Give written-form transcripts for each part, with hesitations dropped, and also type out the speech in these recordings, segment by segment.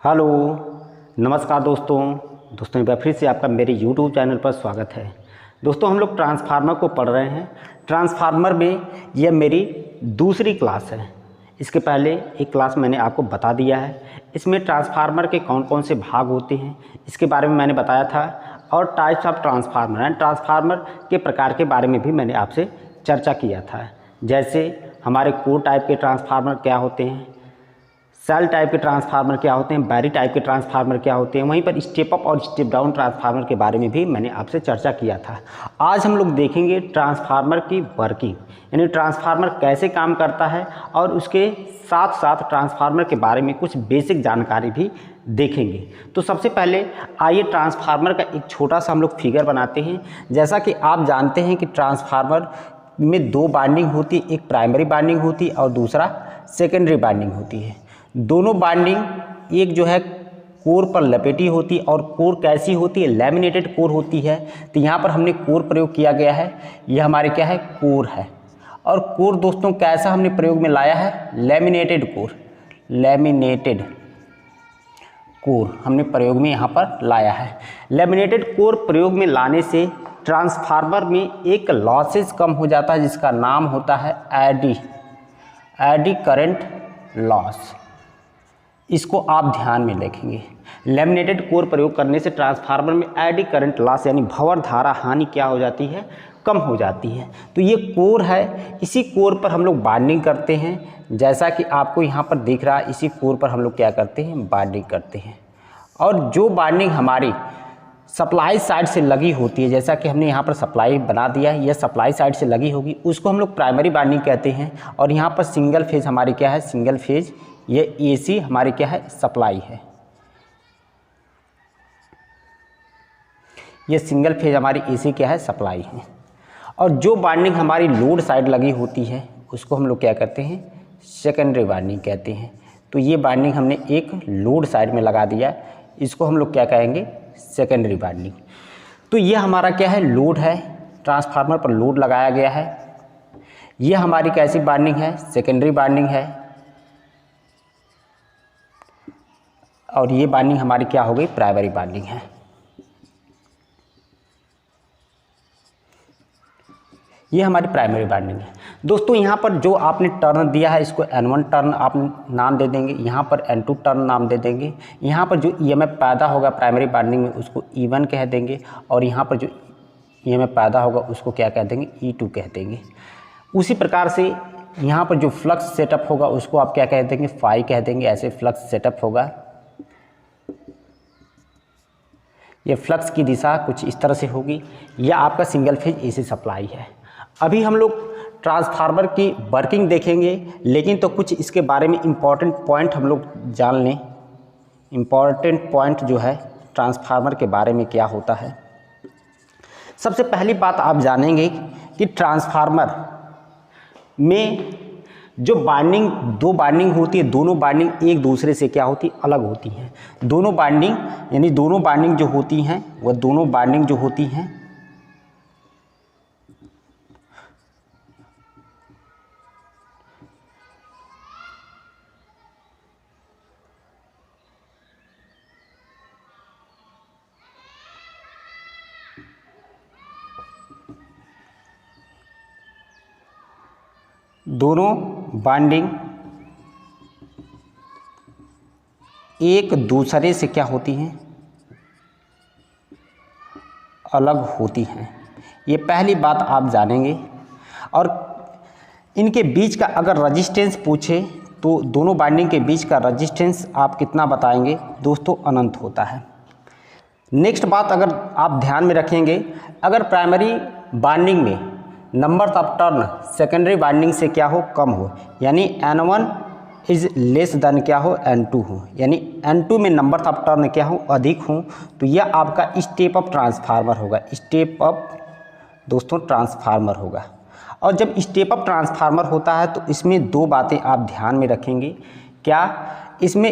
Hello, नमस्कार दोस्तों एक बार फिर से आपका मेरे YouTube चैनल पर स्वागत है। दोस्तों हम लोग ट्रांसफार्मर को पढ़ रहे हैं। ट्रांसफार्मर में यह मेरी दूसरी क्लास है। इसके पहले एक क्लास मैंने आपको बता दिया है। इसमें ट्रांसफार्मर के कौन कौन से भाग होते हैं इसके बारे में मैंने बताया था, और types of transformer and transformer के प्रकार के बारे में भी मैंने आपसे चर्चा किया था। जैसे हमारे कोर टाइप के ट्रांसफार्मर क्या होते हैं, सेल टाइप के ट्रांसफार्मर क्या होते हैं, बैटरी टाइप के ट्रांसफार्मर क्या होते हैं, वहीं पर स्टेप अप और स्टेप डाउन ट्रांसफार्मर के बारे में भी मैंने आपसे चर्चा किया था। आज हम लोग देखेंगे ट्रांसफार्मर की वर्किंग, यानी ट्रांसफार्मर कैसे काम करता है, और उसके साथ साथ ट्रांसफार्मर के बारे में कुछ बेसिक जानकारी भी देखेंगे। तो सबसे पहले आइए ट्रांसफार्मर का एक छोटा सा हम लोग फिगर बनाते हैं। जैसा कि आप जानते हैं कि ट्रांसफार्मर में दो बाइंडिंग होती है, एक प्राइमरी बाइंडिंग होती है और दूसरा सेकेंडरी बाइंडिंग होती है। दोनों बाइंडिंग एक जो है कोर पर लपेटी होती है, और कोर कैसी होती है, लैमिनेटेड कोर होती है। तो यहाँ पर हमने कोर प्रयोग किया गया है, यह हमारे क्या है, कोर है। और कोर दोस्तों कैसा हमने प्रयोग में लाया है, लैमिनेटेड कोर, लैमिनेटेड कोर हमने प्रयोग में यहाँ पर लाया है। लैमिनेटेड कोर प्रयोग में लाने से ट्रांसफार्मर में एक लॉसेस कम हो जाता है, जिसका नाम होता है एडी करंट लॉस। इसको आप ध्यान में रखेंगे। लैमिनेटेड कोर प्रयोग करने से ट्रांसफार्मर में एडी करंट लॉस यानी भंवर धारा हानि क्या हो जाती है, कम हो जाती है। तो ये कोर है, इसी कोर पर हम लोग बाइंडिंग करते हैं। जैसा कि आपको यहाँ पर दिख रहा है, इसी कोर पर हम लोग क्या करते हैं, बाइंडिंग करते हैं। और जो बाइंडिंग हमारी सप्लाई साइड से लगी होती है, जैसा कि हमने यहाँ पर सप्लाई बना दिया है, यह सप्लाई साइड से लगी होगी, उसको हम लोग प्राइमरी बाइंडिंग कहते हैं। और यहाँ पर सिंगल फेज हमारी क्या है, सिंगल फेज, ये एसी हमारी क्या है, सप्लाई है। ये सिंगल फेज हमारी एसी क्या है, सप्लाई है। और जो बाइंडिंग हमारी लोड साइड लगी होती है, उसको हम लोग क्या करते हैं, सेकेंडरी बाइंडिंग कहते हैं। तो ये बाइंडिंग हमने एक लोड साइड में लगा दिया, इसको हम लोग क्या कहेंगे, सेकेंडरी बाइंडिंग। तो ये हमारा क्या है, लोड है, ट्रांसफार्मर पर लोड लगाया गया है। ये हमारी कैसी बाइंडिंग है, सेकेंडरी बाइंडिंग है। और ये बाइंडिंग हमारी क्या हो गई, प्राइमरी बाइंडिंग है। ये हमारी प्राइमरी बाइंडिंग है। दोस्तों यहाँ पर जो आपने टर्न दिया है, इसको N1 टर्न आप नाम दे देंगे, यहाँ पर N2 टर्न नाम दे देंगे। यहाँ पर जो EMF पैदा होगा प्राइमरी बाइंडिंग में, उसको E1 कह देंगे। और यहाँ पर जो EMF पैदा होगा उसको क्या कह देंगे, E2 कह देंगे। उसी प्रकार से यहाँ पर जो फ्लक्स सेटअप होगा उसको आप क्या कह देंगे, फाई कह देंगे। ऐसे फ्लक्स सेटअप होगा, ये फ्लक्स की दिशा कुछ इस तरह से होगी। यह आपका सिंगल फेज एसी सप्लाई है। अभी हम लोग ट्रांसफार्मर की वर्किंग देखेंगे, लेकिन तो कुछ इसके बारे में इम्पॉर्टेंट पॉइंट हम लोग जान लें। इम्पॉर्टेंट पॉइंट जो है ट्रांसफार्मर के बारे में क्या होता है। सबसे पहली बात आप जानेंगे कि ट्रांसफार्मर में जो बाइंडिंग, दो बाइंडिंग होती है, दोनों बाइंडिंग एक दूसरे से क्या होती है, अलग होती हैं। दोनों बाइंडिंग यानी दोनों बाइंडिंग जो होती हैं, वह दोनों बाइंडिंग जो होती हैं दोनों बाइंडिंग एक दूसरे से क्या होती हैं, अलग होती हैं। ये पहली बात आप जानेंगे। और इनके बीच का अगर रजिस्टेंस पूछे तो दोनों बाइंडिंग के बीच का रजिस्टेंस आप कितना बताएंगे, दोस्तों अनंत होता है। नेक्स्ट बात अगर आप ध्यान में रखेंगे, अगर प्राइमरी बाइंडिंग में number of turn secondary binding से क्या हो, कम हो, यानी N1 इज लेस देन क्या हो, N2 हो, यानी N2 में नंबर ऑफ टर्न क्या हो, अधिक हो, तो यह आपका स्टेप अप ट्रांसफार्मर होगा। स्टेप अप दोस्तों ट्रांसफार्मर होगा। और जब स्टेप अप ट्रांसफार्मर होता है तो इसमें दो बातें आप ध्यान में रखेंगे। क्या, इसमें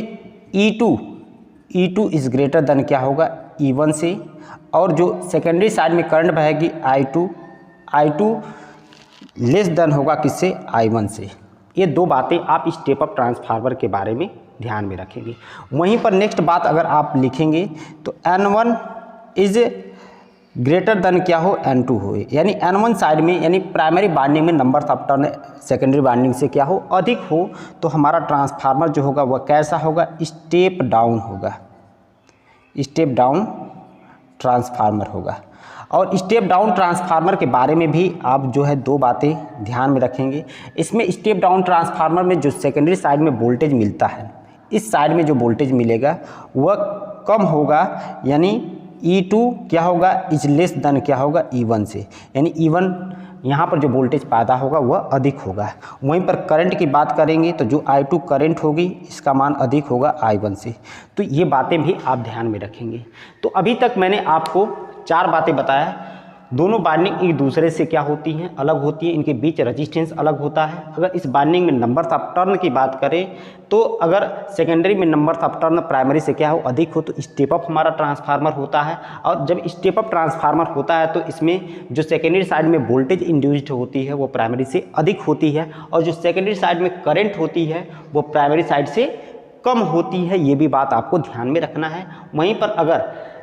E2 इज़ ग्रेटर देन क्या होगा, E1 से। और जो सेकेंडरी साइड में करंट बहेगी I2 लेस देन होगा किससे, I1 से। ये दो बातें आप स्टेप अप ट्रांसफार्मर के बारे में ध्यान में रखेंगे। वहीं पर नेक्स्ट बात अगर आप लिखेंगे तो N1 इज ग्रेटर देन क्या हो, N2 हो, यानी N1 साइड में यानी प्राइमरी बाइंडिंग में number of turn secondary binding से क्या हो, अधिक हो, तो हमारा ट्रांसफार्मर जो होगा वह कैसा होगा, स्टेप डाउन होगा, स्टेप डाउन ट्रांसफार्मर होगा। और स्टेप डाउन ट्रांसफार्मर के बारे में भी आप जो है दो बातें ध्यान में रखेंगे। इसमें स्टेप डाउन ट्रांसफार्मर में जो सेकेंडरी साइड में वोल्टेज मिलता है, इस साइड में जो वोल्टेज मिलेगा वह कम होगा, यानी E2 क्या होगा, इज लेस देन क्या होगा, E1 से, यानी E1 यहाँ पर जो वोल्टेज पैदा होगा वह अधिक होगा। वहीं पर करंट की बात करेंगे तो जो I2 करंट होगी इसका मान अधिक होगा I1 से। तो ये बातें भी आप ध्यान में रखेंगे। तो अभी तक मैंने आपको 4 बातें बताया। दोनों बाइंडिंग एक दूसरे से क्या होती हैं, अलग होती है, इनके बीच रेजिस्टेंस अलग होता है। अगर इस बाइंडिंग में नंबर ऑफ टर्न की बात करें तो अगर सेकेंडरी में नंबर ऑफ टर्न प्राइमरी से क्या हो, अधिक हो, तो स्टेप अप हमारा ट्रांसफार्मर होता है। और जब स्टेप अप ट्रांसफार्मर होता है तो इसमें जो सेकेंडरी साइड में वोल्टेज इंड्यूस्ड होती है वो प्राइमरी से अधिक होती है, और जो सेकेंडरी साइड में करंट होती है वो प्राइमरी साइड से कम होती है। ये भी बात आपको ध्यान में रखना है। वहीं पर अगर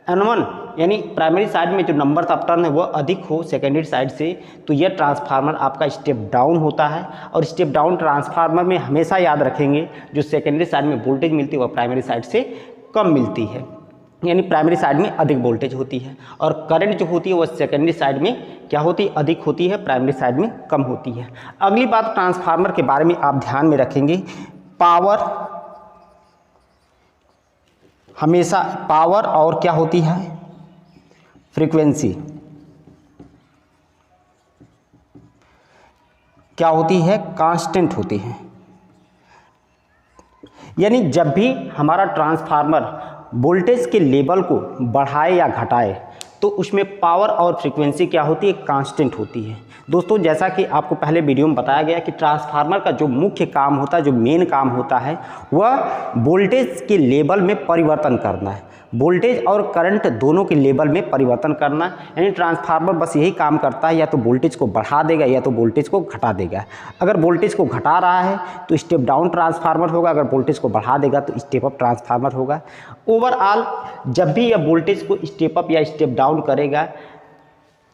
N1 यानी प्राइमरी साइड में जो नंबर ऑफ टर्न है वह अधिक हो सेकेंडरी साइड से, तो यह ट्रांसफार्मर आपका स्टेप डाउन होता है। और स्टेप डाउन ट्रांसफार्मर में हमेशा याद रखेंगे जो सेकेंडरी साइड में वोल्टेज मिलती है वह प्राइमरी साइड से कम मिलती है, यानी प्राइमरी साइड में अधिक वोल्टेज होती है। और करंट जो होती है वह सेकेंडरी साइड में क्या होती है, अधिक होती है, प्राइमरी साइड में कम होती है। अगली बात ट्रांसफार्मर के बारे में आप ध्यान में रखेंगे, पावर हमेशा पावर और क्या होती है, फ्रीक्वेंसी क्या होती है, कांस्टेंट होती है। यानी जब भी हमारा ट्रांसफार्मर वोल्टेज के लेवल को बढ़ाए या घटाए तो उसमें पावर और फ्रीक्वेंसी क्या होती है, कांस्टेंट होती है। दोस्तों जैसा कि आपको पहले वीडियो में बताया गया कि ट्रांसफार्मर का जो मुख्य काम होता है, जो मेन काम होता है, वह वोल्टेज के लेवल में परिवर्तन करना है, वोल्टेज और करंट दोनों के लेवल में परिवर्तन करना। यानी ट्रांसफार्मर बस यही काम करता है, या तो वोल्टेज को बढ़ा देगा या तो वोल्टेज को घटा देगा। अगर वोल्टेज को घटा रहा है तो स्टेप डाउन ट्रांसफार्मर होगा, अगर वोल्टेज को बढ़ा देगा तो स्टेप अप ट्रांसफार्मर होगा। ओवरऑल जब भी यह वोल्टेज को स्टेप अप या स्टेप डाउन करेगा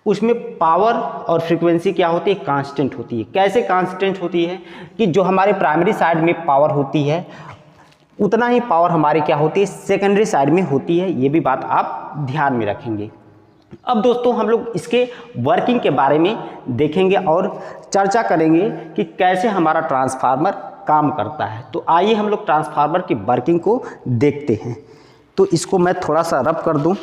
उसमें पावर और फ्रीक्वेंसी क्या होती है, कांस्टेंट होती है। कैसे कांस्टेंट होती है कि जो हमारे प्राइमरी साइड में पावर होती है उतना ही पावर हमारी क्या होती है, सेकेंडरी साइड में होती है। ये भी बात आप ध्यान में रखेंगे। अब दोस्तों हम लोग इसके वर्किंग के बारे में देखेंगे और चर्चा करेंगे कि कैसे हमारा ट्रांसफार्मर काम करता है। तो आइए हम लोग ट्रांसफार्मर की वर्किंग को देखते हैं। तो इसको मैं थोड़ा सा रब कर दूं।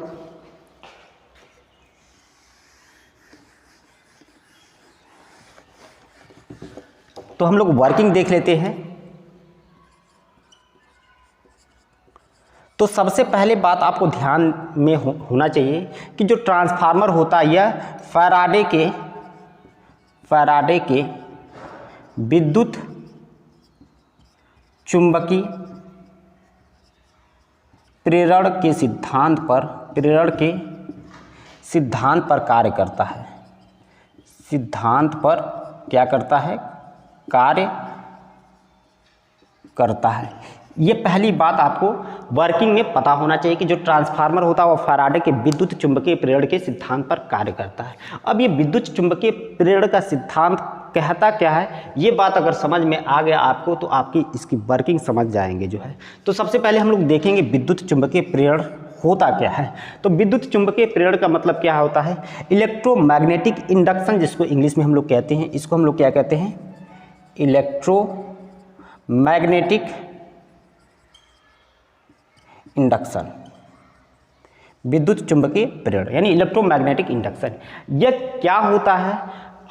तो हम लोग वर्किंग देख लेते हैं। तो सबसे पहले बात आपको ध्यान में होना चाहिए कि जो ट्रांसफार्मर होता है यह फैराडे के विद्युत चुंबकीय प्रेरण के सिद्धांत पर कार्य करता है। सिद्धांत पर क्या करता है, कार्य करता है। ये पहली बात आपको वर्किंग में पता होना चाहिए कि जो ट्रांसफार्मर होता है वो फैराडे के विद्युत चुंबकीय प्रेरण के सिद्धांत पर कार्य करता है। अब ये विद्युत चुंबकीय प्रेरण का सिद्धांत कहता क्या है, ये बात अगर समझ में आ गया आपको तो आपकी इसकी वर्किंग समझ जाएंगे जो है। तो सबसे पहले हम लोग देखेंगे विद्युत चुंबकीय प्रेरण होता क्या है। तो विद्युत चुंबकीय प्रेरण का मतलब क्या होता है, इलेक्ट्रोमैग्नेटिक इंडक्शन जिसको इंग्लिश में हम लोग कहते हैं, इसको हम लोग क्या कहते हैं, इलेक्ट्रोमैग्नेटिक इंडक्शन, विद्युत चुंबकीय प्रेरण यानी इलेक्ट्रोमैग्नेटिक इंडक्शन। यह क्या होता है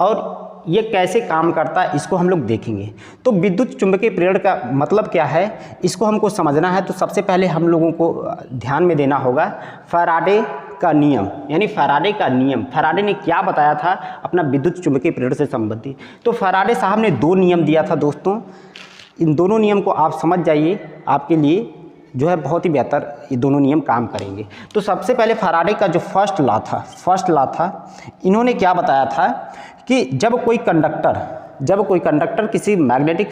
और यह कैसे काम करता है इसको हम लोग देखेंगे। तो विद्युत चुंबकीय प्रेरण का मतलब क्या है, इसको हमको समझना है। तो सबसे पहले हम लोगों को ध्यान में देना होगा फैराडे का नियम, यानी फैराडे का नियम। फैराडे ने क्या बताया था अपना विद्युत चुंबकीय प्रेरण से संबंधित। तो फैराडे साहब ने 2 नियम दिया था दोस्तों। इन दोनों नियम को आप समझ जाइए, आपके लिए जो है बहुत ही बेहतर ये दोनों नियम काम करेंगे। तो सबसे पहले फैराडे का जो फर्स्ट लॉ था, इन्होंने क्या बताया था कि जब कोई कंडक्टर किसी मैग्नेटिक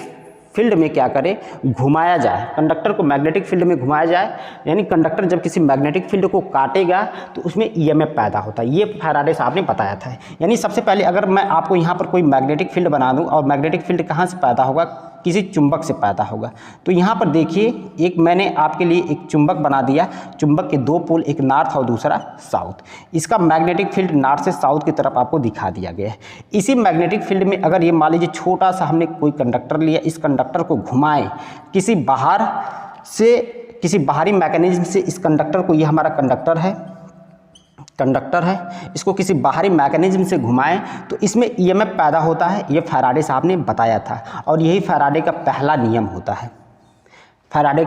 फील्ड में क्या करे, घुमाया जाए, कंडक्टर को मैग्नेटिक फील्ड में घुमाया जाए, यानी कंडक्टर जब किसी मैग्नेटिक फील्ड को काटेगा तो उसमें ईएमएफ पैदा होता है। ये फैराडे साहब ने बताया था। यानी सबसे पहले अगर मैं आपको यहाँ पर कोई मैग्नेटिक फील्ड बना दूँ, और मैग्नेटिक फील्ड कहाँ से पैदा होगा, किसी चुंबक से पैदा होगा। तो यहाँ पर देखिए, एक मैंने आपके लिए एक चुंबक बना दिया, चुंबक के दो पोल, एक नॉर्थ और दूसरा साउथ। इसका मैग्नेटिक फील्ड नॉर्थ से साउथ की तरफ आपको दिखा दिया गया है। इसी मैग्नेटिक फील्ड में अगर ये मान लीजिए छोटा सा हमने कोई कंडक्टर लिया, इस कंडक्टर को घुमाएं किसी बाहरी मैकेनिज्म से, इस कंडक्टर को, ये हमारा कंडक्टर है, इसको किसी बाहरी मैकेनिज्म से घुमाएं तो इसमें ईएमएफ पैदा होता है। ये फैराडे साहब ने बताया था, और यही फैराडे का पहला नियम होता है। फैराडे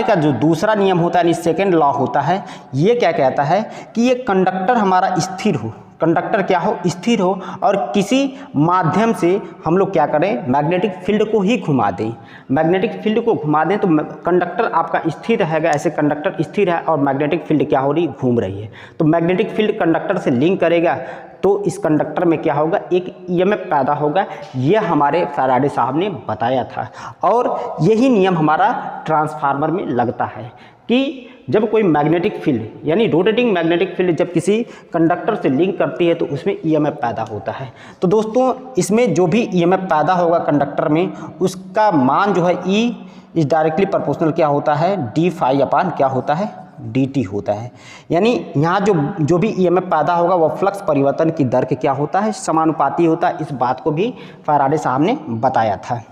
का जो दूसरा नियम होता है, यानी सेकेंड लॉ होता है, ये क्या कहता है कि ये कंडक्टर हमारा स्थिर हो, कंडक्टर क्या हो, स्थिर हो, और किसी माध्यम से हम लोग क्या करें, मैग्नेटिक फील्ड को ही घुमा दें। मैग्नेटिक फील्ड को घुमा दें तो कंडक्टर आपका स्थिर रहेगा। ऐसे कंडक्टर स्थिर है और मैग्नेटिक फील्ड क्या हो रही, घूम रही है। तो मैग्नेटिक फील्ड कंडक्टर से लिंक करेगा तो इस कंडक्टर में क्या होगा, एक ईएमएफ पैदा होगा। यह हमारे फैराडे साहब ने बताया था, और यही नियम हमारा ट्रांसफार्मर में लगता है कि जब कोई मैग्नेटिक फील्ड यानी रोटेटिंग मैग्नेटिक फील्ड जब किसी कंडक्टर से लिंक करती है तो उसमें ईएमएफ पैदा होता है। तो दोस्तों, इसमें जो भी ईएमएफ पैदा होगा कंडक्टर में, उसका मान जो है E इस डायरेक्टली प्रोपोर्शनल क्या होता है, डी फाई अपान क्या होता है, dt होता है। यानी यहाँ जो भी ईएमएफ पैदा होगा वो फ्लक्स परिवर्तन की दर के क्या होता है, समानुपाती होता है। इस बात को भी फैराडे साहब ने बताया था।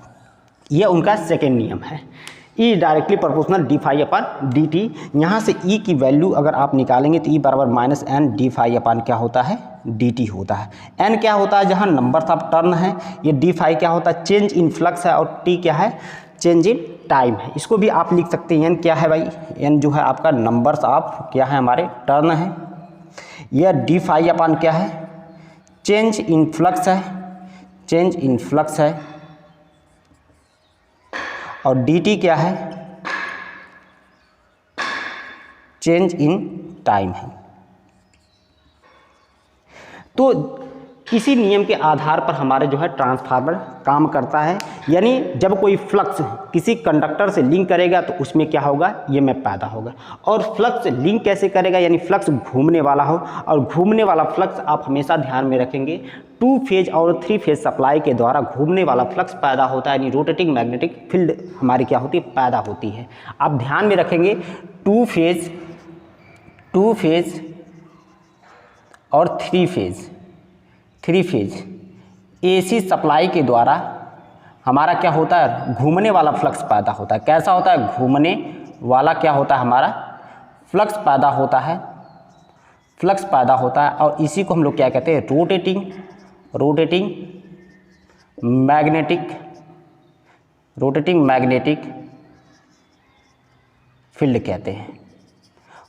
यह उनका सेकेंड नियम है, E directly proportional d phi upon d t. यहाँ से E की वैल्यू अगर आप निकालेंगे तो E बराबर माइनस एन डी फाई अपान क्या होता है, डी टी होता है। N क्या होता है, जहाँ नंबर्स ऑफ टर्न है। ये डी फाई क्या होता है, चेंज इन फ्लक्स है, और T क्या है, चेंज इन टाइम है। इसको भी आप लिख सकते हैं, N क्या है भाई, N जो है आपका नंबर्स ऑफ क्या है, हमारे टर्न है। यह डी फाई अपान क्या है, चेंज इन फ्लक्स है, चेंज इन फ्लक्स है, और dt क्या है, चेंज इन टाइम है। तो इसी नियम के आधार पर हमारे जो है ट्रांसफार्मर काम करता है। यानी जब कोई फ्लक्स किसी कंडक्टर से लिंक करेगा तो उसमें क्या होगा, ईएमएफ पैदा होगा। और फ्लक्स लिंक कैसे करेगा, यानी फ्लक्स घूमने वाला हो, और घूमने वाला फ्लक्स आप हमेशा ध्यान में रखेंगे 2 फेज और 3 फेज सप्लाई के द्वारा घूमने वाला फ्लक्स पैदा होता है। यानी रोटेटिंग मैग्नेटिक फील्ड हमारी क्या होती है, पैदा होती है। आप ध्यान में रखेंगे 2 फेज और 3 फेज एसी सप्लाई के द्वारा हमारा क्या होता है, घूमने वाला फ्लक्स पैदा होता है। कैसा होता है, घूमने वाला क्या होता है, हमारा फ्लक्स पैदा होता है, फ्लक्स पैदा होता है। और इसी को हम लोग क्या कहते हैं, रोटेटिंग मैग्नेटिक फील्ड कहते हैं,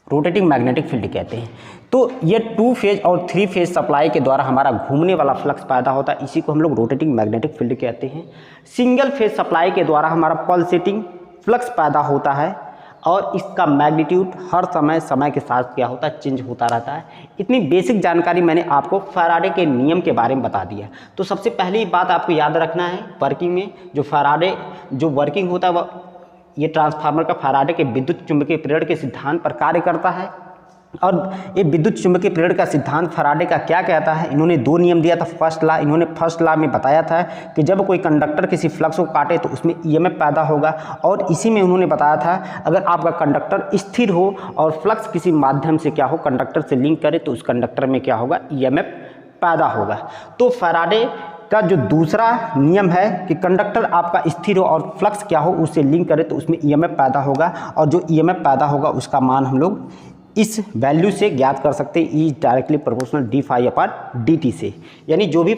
रोटेटिंग मैग्नेटिक फील्ड कहते हैं। तो ये 2 फेज और 3 फेज सप्लाई के द्वारा हमारा घूमने वाला फ्लक्स पैदा होता है, इसी को हम लोग रोटेटिंग मैग्नेटिक फील्ड कहते हैं। सिंगल फेज सप्लाई के द्वारा हमारा पल्सेटिंग फ्लक्स पैदा होता है, और इसका मैग्नीट्यूड हर समय के साथ क्या होता है, चेंज होता रहता है। इतनी बेसिक जानकारी मैंने आपको फैराडे के नियम के बारे में बता दिया। तो सबसे पहली बात आपको याद रखना है, वर्किंग में जो फैराडे जो वर्किंग होता है, वह ये ट्रांसफार्मर का फैराडे के विद्युत चुंबकीय प्रेरण के सिद्धांत पर कार्य करता है। और ये विद्युत चुंबकीय प्रेरण का सिद्धांत फैराडे का क्या कहता है, इन्होंने 2 नियम दिया था। इन्होंने फर्स्ट लॉ में बताया था कि जब कोई कंडक्टर किसी फ्लक्स को काटे तो उसमें ईएमएफ पैदा होगा, और इसी में उन्होंने बताया था अगर आपका कंडक्टर स्थिर हो और फ्लक्स किसी माध्यम से क्या हो, कंडक्टर से लिंक करे तो उस कंडक्टर में क्या होगा, ईएमएफ पैदा होगा। तो फैराडे का जो दूसरा नियम है कि कंडक्टर आपका स्थिर हो और फ्लक्स क्या हो, उससे लिंक करे तो उसमें ईएमएफ पैदा होगा, और जो ईएमएफ पैदा होगा उसका मान हम लोग इस वैल्यू से ज्ञात कर सकते हैं, E directly proportional d phi upon d t से। यानी जो भी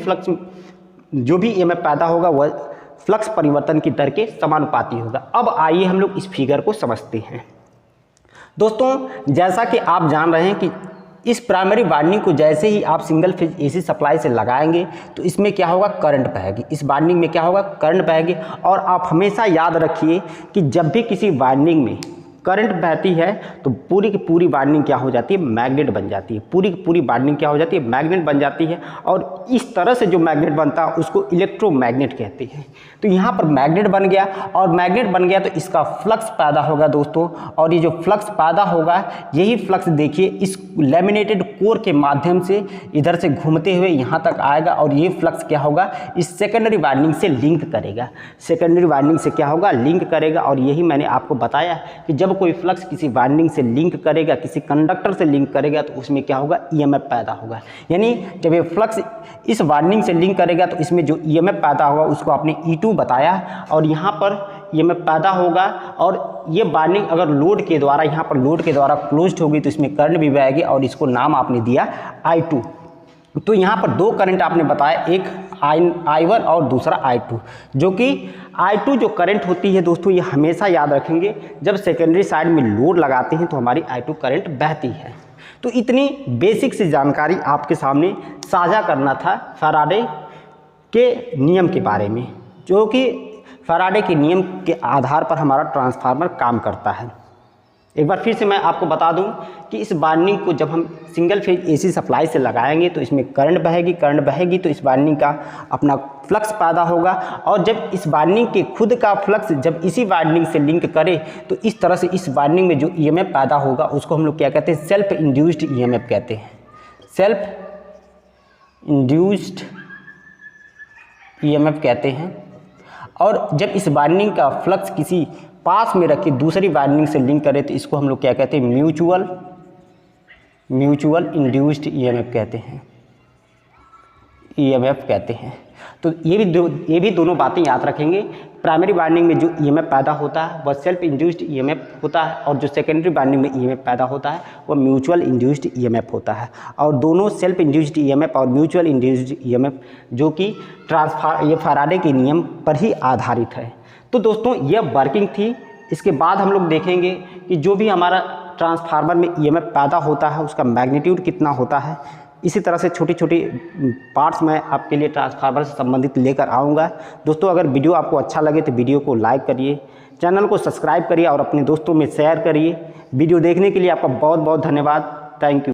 ईएमएफ पैदा होगा वह फ्लक्स परिवर्तन की दर के समानुपाती होगा। अब आइए हम लोग इस फिगर को समझते हैं। दोस्तों, जैसा कि आप जान रहे हैं कि इस प्राइमरी वाइंडिंग को जैसे ही आप सिंगल फेज एसी सप्लाई से लगाएंगे तो इसमें क्या होगा, करंट बहेगी। इस वाइंडिंग में क्या होगा, करंट बहेगी। और आप हमेशा याद रखिए कि जब भी किसी वाइंडिंग में करंट बहती है तो पूरी की पूरी वाइंडिंग क्या हो जाती है, मैग्नेट बन जाती है। पूरी की पूरी वाइंडिंग क्या हो जाती है, मैग्नेट बन जाती है। और इस तरह से जो मैग्नेट बनता है उसको इलेक्ट्रोमैग्नेट कहते हैं। तो यहाँ पर मैग्नेट बन गया, और मैग्नेट बन गया तो इसका फ्लक्स पैदा होगा दोस्तों। और ये जो फ्लक्स पैदा होगा, यही फ्लक्स देखिए इस लैमिनेटेड कोर के माध्यम से इधर से घूमते हुए यहाँ तक आएगा, और ये फ्लक्स क्या होगा, इस सेकेंडरी वाइंडिंग से लिंक करेगा। सेकेंडरी वाइंडिंग से क्या होगा, लिंक करेगा। और यही मैंने आपको बताया कि जब कोई फ्लक्स किसी वाइंडिंग से लिंक करेगा, किसी कंडक्टर से लिंक करेगा, तो उसमें क्या होगा, ईएमएफ पैदा होगा। यानी जब ये फ्लक्स इस वाइंडिंग से लिंक करेगा तो इसमें जो ईएमएफ पैदा होगा उसको आपने E2 बताया, और यहाँ पर ईएमएफ पैदा होगा। और ये वाइंडिंग अगर लोड के द्वारा, यहाँ पर लोड के द्वारा क्लोज्ड होगी तो इसमें करंट भी बहेगी, और इसको नाम आपने दिया I2। तो यहाँ पर दो करंट आपने बताया, एक I1 और दूसरा I2। जो कि I2 जो करंट होती है दोस्तों, ये हमेशा याद रखेंगे, जब सेकेंडरी साइड में लोड लगाते हैं तो हमारी I2 करंट बहती है। तो इतनी बेसिक सी जानकारी आपके सामने साझा करना था फैराडे के नियम के बारे में, जो कि फैराडे के नियम के आधार पर हमारा ट्रांसफार्मर काम करता है। एक बार फिर से मैं आपको बता दूं कि इस वाइंडिंग को जब हम सिंगल फेज एसी सप्लाई से लगाएंगे तो इसमें करंट बहेगी तो इस वाइंडिंग का अपना फ्लक्स पैदा होगा। और जब इस वाइंडिंग के खुद का फ्लक्स जब इसी वाइंडिंग से लिंक करे तो इस तरह से इस वाइंडिंग में जो ईएमएफ पैदा होगा उसको हम लोग क्या कहते हैं, सेल्फ इंड्यूस्ड ईएमएफ कहते हैं। सेल्फ इंड्यूस्ड ईएमएफ कहते हैं। और जब इस वाइंडिंग का फ्लक्स किसी पास में रख के दूसरी वाइंडिंग से लिंक करें तो इसको हम लोग क्या कहते हैं, म्यूचुअल इंड्यूस्ड ईएमएफ कहते हैं, ईएमएफ कहते हैं। तो ये भी दोनों बातें याद रखेंगे। प्राइमरी वाइंडिंग में जो ईएमएफ पैदा होता है वह सेल्फ इंड्यूस्ड ईएमएफ होता है, और जो सेकेंडरी वाइंडिंग में ईएमएफ पैदा होता है वह म्यूचुअल इंड्यूस्ड ईएमएफ होता है। और दोनों सेल्फ इंड्यूस्ड ईएमएफ और म्यूचुअल इंड्यूस्ड ईएमएफ जो कि ये फैराडे के नियम पर ही आधारित है। तो दोस्तों यह वर्किंग थी। इसके बाद हम लोग देखेंगे कि जो भी हमारा ट्रांसफार्मर में ईएमएफ पैदा होता है उसका मैग्नीट्यूड कितना होता है। इसी तरह से छोटी छोटी पार्ट्स मैं आपके लिए ट्रांसफार्मर से संबंधित लेकर आऊँगा। दोस्तों अगर वीडियो आपको अच्छा लगे तो वीडियो को लाइक करिए, चैनल को सब्सक्राइब करिए और अपने दोस्तों में शेयर करिए। वीडियो देखने के लिए आपका बहुत बहुत धन्यवाद। Thank you.